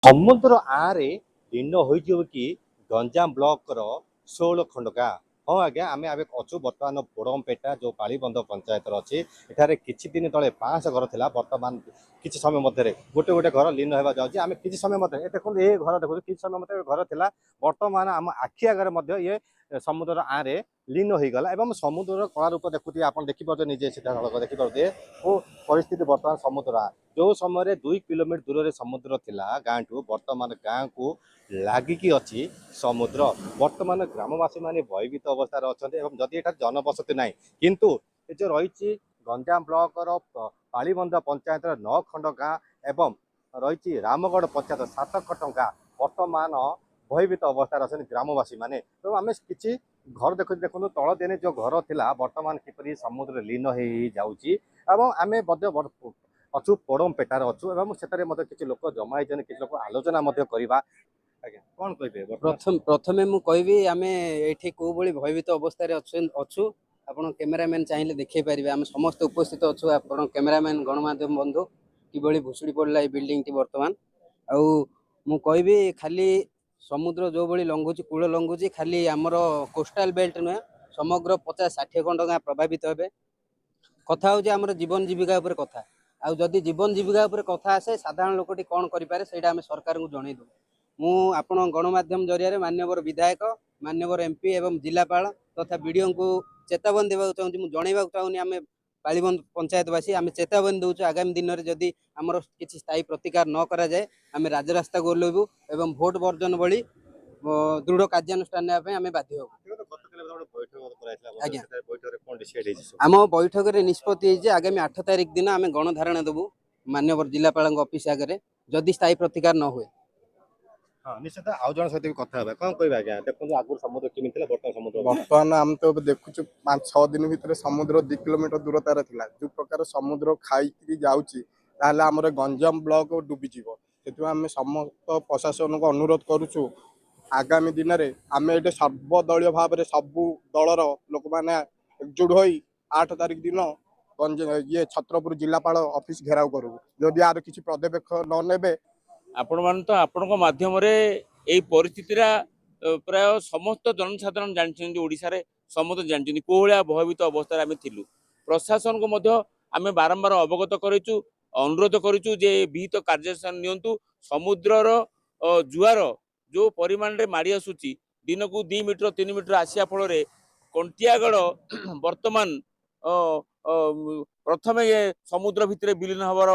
ସମୁଦ୍ର ଆରେ ଦିନ ହୋଇଯିବ କି ଗଞ୍ଜାମ ବ୍ଲକର 16 ଖଣ୍ଡ ଗାଁ। ହଁ ଆଜ୍ଞା, ଆମେ ଏବେ ଅଛୁ ବର୍ତ୍ତମାନ ବୋଡ଼ମପେଟା ଯେଉଁ ପାଳିବନ୍ଧ ପଞ୍ଚାୟତର ଅଛି। ଏଠାରେ କିଛି ଦିନ ତଳେ 500 ଘର ଥିଲା, ବର୍ତ୍ତମାନ କିଛି ସମୟ ମଧ୍ୟରେ ଗୋଟେ ଗୋଟେ ଘର ଲୀନ ହେବା ଯାଉଛି। ଆମେ କିଛି ସମୟ ମଧ୍ୟରେ ଦେଖନ୍ତୁ, ଏ ଘର ଦେଖନ୍ତୁ, କିଛି ସମୟ ମଧ୍ୟରେ ଘର ଥିଲା, ବର୍ତ୍ତମାନ ଆମ ଆଖି ଆଗରେ ମଧ୍ୟ ଇଏ ସମୁଦ୍ର ଆରେ ଲୀନ ହୋଇଗଲା ଏବଂ ସମୁଦ୍ରର କଳା ରୂପ ଦେଖୁଥିବେ, ଆପଣ ଦେଖିପାରୁଥିବେ, ନିଜେ ସିଧାସଳଖ ଦେଖିପାରୁଥିବେ ଓ ପରିସ୍ଥିତି ବର୍ତ୍ତମାନ ସମୁଦ୍ର। ଯେଉଁ ସମୟରେ 2 କିଲୋମିଟର ଦୂରରେ ସମୁଦ୍ର ଥିଲା ଗାଁଠୁ, ବର୍ତ୍ତମାନ ଗାଁକୁ ଲାଗିକି ଅଛି ସମୁଦ୍ର। ବର୍ତ୍ତମାନ ଗ୍ରାମବାସୀ ମାନେ ଭୟଭୀତ ଅବସ୍ଥାରେ ଅଛନ୍ତି ଏବଂ ଯଦି ଏଠାରେ ଜନବସତି ନାହିଁ, କିନ୍ତୁ ଏ ଯେଉଁ ରହିଛି ଗଞ୍ଜାମ ବ୍ଲକର ପାଳିବନ୍ଧ ପଞ୍ଚାୟତର 9 ଖଣ୍ଡ ଗାଁ ଏବଂ ରହିଛି ରାମଗଡ଼ ପଞ୍ଚାୟତ 7 ଖଣ୍ଡ ଗାଁ, ବର୍ତ୍ତମାନ ଭୟଭୀତ ଅବସ୍ଥାରେ ଅଛନ୍ତି ଗ୍ରାମବାସୀ ମାନେ। ଏବଂ ଆମେ କିଛି ଘର ଦେଖନ୍ତୁ, ତଳ ଦିନେ ଯେଉଁ ଘର ଥିଲା ବର୍ତ୍ତମାନ କିପରି ସମୁଦ୍ରରେ ଲୀନ ହେଇଯାଉଛି। ଏବଂ ଆମେ ମଧ୍ୟ ଅଛୁ ବୋଡ଼ମପେଟାରେ ଅଛୁ ଏବଂ ସେଠାରେ ମଧ୍ୟ କିଛି ଲୋକ ଜମା ହେଇଛନ୍ତି, କିଛି ଲୋକ ଆଲୋଚନା ମଧ୍ୟ କରିବା। ଆଜ୍ଞା, କ'ଣ କହିବେ? ପ୍ରଥମେ ମୁଁ କହିବି, ଆମେ ଏଠି କୋଉଭଳି ଭୟଭୀତ ଅବସ୍ଥାରେ ଅଛୁ ଆପଣ କ୍ୟାମେରାମ୍ୟାନ୍ ଚାହିଁଲେ ଦେଖେଇ ପାରିବେ। ଆମେ ସମସ୍ତେ ଉପସ୍ଥିତ ଅଛୁ। ଆପଣ କ୍ୟାମେରାମ୍ୟାନ୍, ଗଣମାଧ୍ୟମ ବନ୍ଧୁ, କିଭଳି ଭୁଷୁଡ଼ି ପଡ଼ିଲା ଏଇ ବିଲ୍ଡିଂଟି ବର୍ତ୍ତମାନ। ଆଉ ମୁଁ କହିବି, ଖାଲି ସମୁଦ୍ର ଯେଉଁଭଳି ଲଙ୍ଘୁଛି, କୂଳ ଲଙ୍ଘୁଛି, ଖାଲି ଆମର କୋଷ୍ଟାଲ ବେଲ୍ଟ ନୁହେଁ, ସମଗ୍ର 50-60 ଖଣ୍ଡ ଗାଁ ପ୍ରଭାବିତ ହେବେ। କଥା ହେଉଛି ଆମର ଜୀବନ ଜୀବିକା ଉପରେ କଥା। ଆଉ ଯଦି ଜୀବନ ଜୀବିକା ଉପରେ କଥା ଆସେ, ସାଧାରଣ ଲୋକଟି କ'ଣ କରିପାରେ ସେଇଟା ଆମେ ସରକାରଙ୍କୁ ଜଣେଇଦେବୁ। ମୁଁ ଆପଣ ଗଣମାଧ୍ୟମ ଜରିଆରେ ମାନ୍ୟବର ବିଧାୟକ, ମାନ୍ୟବର MP ଏବଂ ଜିଲ୍ଲାପାଳ ତଥା ବିଡ଼ିଓଙ୍କୁ ଚେତାବନୀ ଦେବାକୁ ଚାହୁଁଛି। ମୁଁ ଜଣେଇବାକୁ ଚାହୁଁନି, ଆମେ ପାଳିବନ୍ଧ ପଞ୍ଚାୟତବାସୀ ଆମେ ଚେତାବନୀ ଦେଉଛୁ, ଆଗାମୀ ଦିନରେ ଯଦି ଆମର କିଛି ସ୍ଥାୟୀ ପ୍ରତିକାର ନ କରାଯାଏ, ଆମେ ରାଜରାସ୍ତାକୁ ଓହ୍ଲାଇବୁ ଏବଂ ଭୋଟ ବର୍ଜନ ଭଳି ଦୃଢ଼ କାର୍ଯ୍ୟାନୁଷ୍ଠାନ ନେବା ପାଇଁ ଆମେ ବାଧ୍ୟ ହେବୁ। ଆଜ୍ଞା, ଆମ ବୈଠକରେ ନିଷ୍ପତ୍ତି ହେଇଛି, ଆଗାମୀ 8 ତାରିଖ ଦିନ ଆମେ ଗଣଧାରଣା ଦେବୁ ମାନ୍ୟବର ଜିଲ୍ଲାପାଳଙ୍କ ଅଫିସ ଆଗରେ, ଯଦି ସ୍ଥାୟୀ ପ୍ରତିକାର ନ ହୁଏ। ହଁ, ନିଶ୍ଚିତ। ଆଉ ଜଣ ସହିତ ବି କଥା ହେବା। କ'ଣ କହିବା? ଆଜ୍ଞା, ଦେଖନ୍ତୁ ଆଗରୁ ସମୁଦ୍ର କେମିତି ଥିଲା, ବର୍ତ୍ତମାନ ଆମେ ତ ଏବେ ଦେଖୁଛୁ 5-6 ଦିନ ଭିତରେ ସମୁଦ୍ର 2 କିଲୋମିଟର ଦୂରତାରେ ଥିଲା। ଯେଉଁ ପ୍ରକାର ସମୁଦ୍ର ଖାଇକି ଯାଉଛି, ତାହେଲେ ଆମର ଗଞ୍ଜାମ ବ୍ଲକ ଡୁବିଯିବ। ସେଥିପାଇଁ ଆମେ ସମସ୍ତ ପ୍ରଶାସନକୁ ଅନୁରୋଧ କରୁଛୁ, ଆଗାମୀ ଦିନରେ ଆମେ ଏଠି ସର୍ବଦଳୀୟ ଭାବରେ ସବୁ ଦଳର ଲୋକମାନେ ଏକଜୁଟ ହୋଇ 8 ତାରିଖ ଦିନ ଛତ୍ରପୁର ଜିଲ୍ଲାପାଳ ଅଫିସ ଘେରାଉ କରିବୁ। ଯଦି ଆର କିଛି ପଦକ୍ଷେପ ନ ନେବେ, ଆପଣମାନେ ତ ଆପଣଙ୍କ ମାଧ୍ୟମରେ ଏଇ ପରିସ୍ଥିତିଟା ପ୍ରାୟ ସମସ୍ତ ଜନସାଧାରଣ ଜାଣିଛନ୍ତି, ଓଡ଼ିଶାରେ ସମସ୍ତେ ଜାଣିଛନ୍ତି କୋଉଭଳିଆ ଭୟଭୀତ ଅବସ୍ଥାରେ ଆମେ ଥିଲୁ। ପ୍ରଶାସନକୁ ମଧ୍ୟ ଆମେ ବାରମ୍ବାର ଅବଗତ କରିଛୁ, ଅନୁରୋଧ କରିଛୁ ଯେ ବିହିତ କାର୍ଯ୍ୟାନୁଷ୍ଠାନ ନିଅନ୍ତୁ। ସମୁଦ୍ରର ଜୁଆର ଯେଉଁ ପରିମାଣରେ ମାଡ଼ି ଆସୁଛି, ଦିନକୁ 2 ମିଟର 3 ମିଟର ଆସିବା ଫଳରେ କଣ୍ଟିଆଗଡ଼ ବର୍ତ୍ତମାନ ପ୍ରଥମେ ସମୁଦ୍ର ଭିତରେ ବିଲୀନ ହେବାର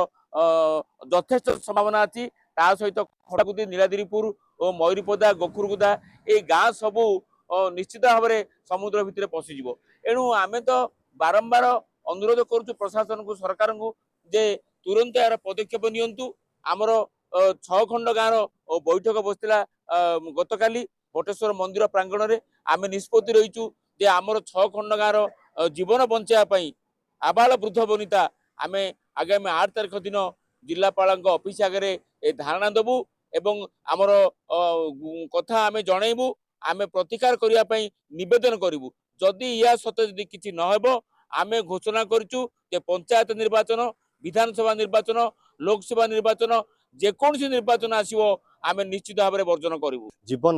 ଯଥେଷ୍ଟ ସମ୍ଭାବନା ଅଛି। ତା ସହିତ ଖଡ଼ାକୁଦି, ନୀଳାଦ୍ରିପୁର ଓ ମୟୂରୀପଦା, ଗୋଖୁରଗୁଦା এই ଗାଁ ସବୁ ନିଶ୍ଚିତ ଭାବରେ ସମୁଦ୍ର ଭିତରେ ପଶିଯିବ। ଏଣୁ ଆମେ ତ ବାରମ୍ବାର ଅନୁରୋଧ କରୁଛୁ ପ୍ରଶାସନକୁ, ସରକାରଙ୍କୁ ଯେ ତୁରନ୍ତ ଏହାର ପଦକ୍ଷେପ ନିଅନ୍ତୁ। ଆମର 6 ଖଣ୍ଡ ଗାଁର ବୈଠକ ବସିଥିଲା ଗତକାଲି ବଟେଶ୍ୱର ମନ୍ଦିର ପ୍ରାଙ୍ଗଣରେ। ଆମେ ନିଷ୍ପତ୍ତି ରହିଛୁ ଯେ ଆମର 6 ଖଣ୍ଡ ଗାଁର ଜୀବନ ବଞ୍ଚାଇବା ପାଇଁ ଆବାଳ ବୃଦ୍ଧ ବନିତା ଆମେ ଆଗାମୀ 8 ତାରିଖ ଦିନ ଜିଲ୍ଲାପାଳଙ୍କ ଅଫିସ ଆଗରେ ଏ ଧାରଣା ଦେବୁ ଏବଂ ଆମର କଥା ଆମେ ଜଣେଇବୁ। ଆମେ ପ୍ରତିକାର କରିବା ପାଇଁ ନିବେଦନ କରିବୁ। ଯଦି ଏହା ସତ୍ତ୍ୱେ ଯଦି କିଛି ନ ହେବ, ଆମେ ଘୋଷଣା କରିଛୁ ଯେ ପଞ୍ଚାୟତ ନିର୍ବାଚନ, ବିଧାନସଭା ନିର୍ବାଚନ, ଲୋକସଭା ନିର୍ବାଚନ, ଯେକୌଣସି ନିର୍ବାଚନ ଆସିବ ଆମେ ନିଶ୍ଚିତ ଭାବରେ ବର୍ଜନ କରିବୁ। ଜୀବନ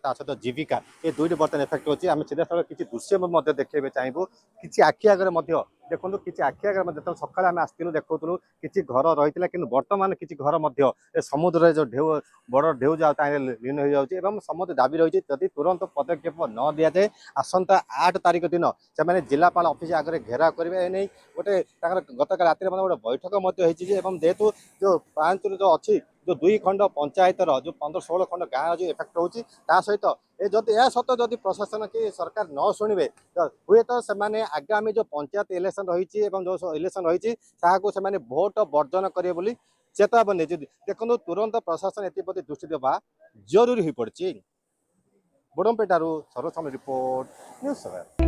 ତା ସହିତ ଜୀବିକା, ଏ ଦୁଇଟି ବର୍ତ୍ତମାନ ଏଫେକ୍ଟ ହେଉଛି। ଆମେ ସିଧାସଳଖ କିଛି ଦୃଶ୍ୟ ମଧ୍ୟ ଦେଖେଇବେ ଚାହିଁବୁ। କିଛି ଆଖି ଆଗରେ ମଧ୍ୟ ଦେଖନ୍ତୁ, କିଛି ଆଖି ଆଗରେ ମଧ୍ୟ ଯେତେବେଳେ ସକାଳେ ଆମେ ଆସିଥିଲୁ ଦେଖୁଥିଲୁ କିଛି ଘର ରହିଥିଲା, କିନ୍ତୁ ବର୍ତ୍ତମାନ କିଛି ଘର ମଧ୍ୟ ଏ ସମୁଦ୍ରରେ ଯେଉଁ ବଡ଼ ଢେଉ ଯାଉ ତାହିଁରେ ଲୀନ ହୋଇଯାଉଛି ଏବଂ ସମସ୍ତେ ଦାବି ରହିଛି, ଯଦି ତୁରନ୍ତ ପଦକ୍ଷେପ ନ ଦିଆଯାଏ, ଆସନ୍ତା 8 ତାରିଖ ଦିନ ସେମାନେ ଜିଲ୍ଲାପାଳ ଅଫିସ ଆଗରେ ଘେରାଉ କରିବେ। ଏ ନେଇ ଗୋଟେ ତାଙ୍କର ଗତକାଲି ରାତିରେ ମଧ୍ୟ ଗୋଟେ ବୈଠକ ମଧ୍ୟ ହେଇଛି ଯେ, ଏବଂ ଯେହେତୁ ଯେଉଁ 5ରୁ ଯେଉଁ ଅଛି ଯେଉଁ 2 ଖଣ୍ଡ ପଞ୍ଚାୟତର ଯେଉଁ 15-16 ଖଣ୍ଡ ଗାଁ ଯେଉଁ ଏଫେକ୍ଟ ହେଉଛି, ତା ସହିତ ଯଦି ଏହା ସତ୍ତ୍ୱେ ଯଦି ପ୍ରଶାସନ କି ସରକାର ନ ଶୁଣିବେ, ହୁଏତ ସେମାନେ ଆଗାମୀ ଯେଉଁ ପଞ୍ଚାୟତ ଇଲେକ୍ସନ ରହିଛି ଏବଂ ଯେଉଁ ଇଲେକ୍ସନ ରହିଛି ତାହାକୁ ସେମାନେ ଭୋଟ ବର୍ଜନ କରିବେ ବୋଲି ଚେତାବନୀ ଦେଇଛନ୍ତି। ଦେଖନ୍ତୁ, ତୁରନ୍ତ ପ୍ରଶାସନ ଏଥିପ୍ରତି ଦୃଷ୍ଟି ଦେବା ଜରୁରୀ ହୋଇପଡ଼ିଛି। ବୋଡ଼ମପେଟାରୁ ସରୋଜ ରିପୋର୍ଟ, ନ୍ୟୁଜ୍ 7।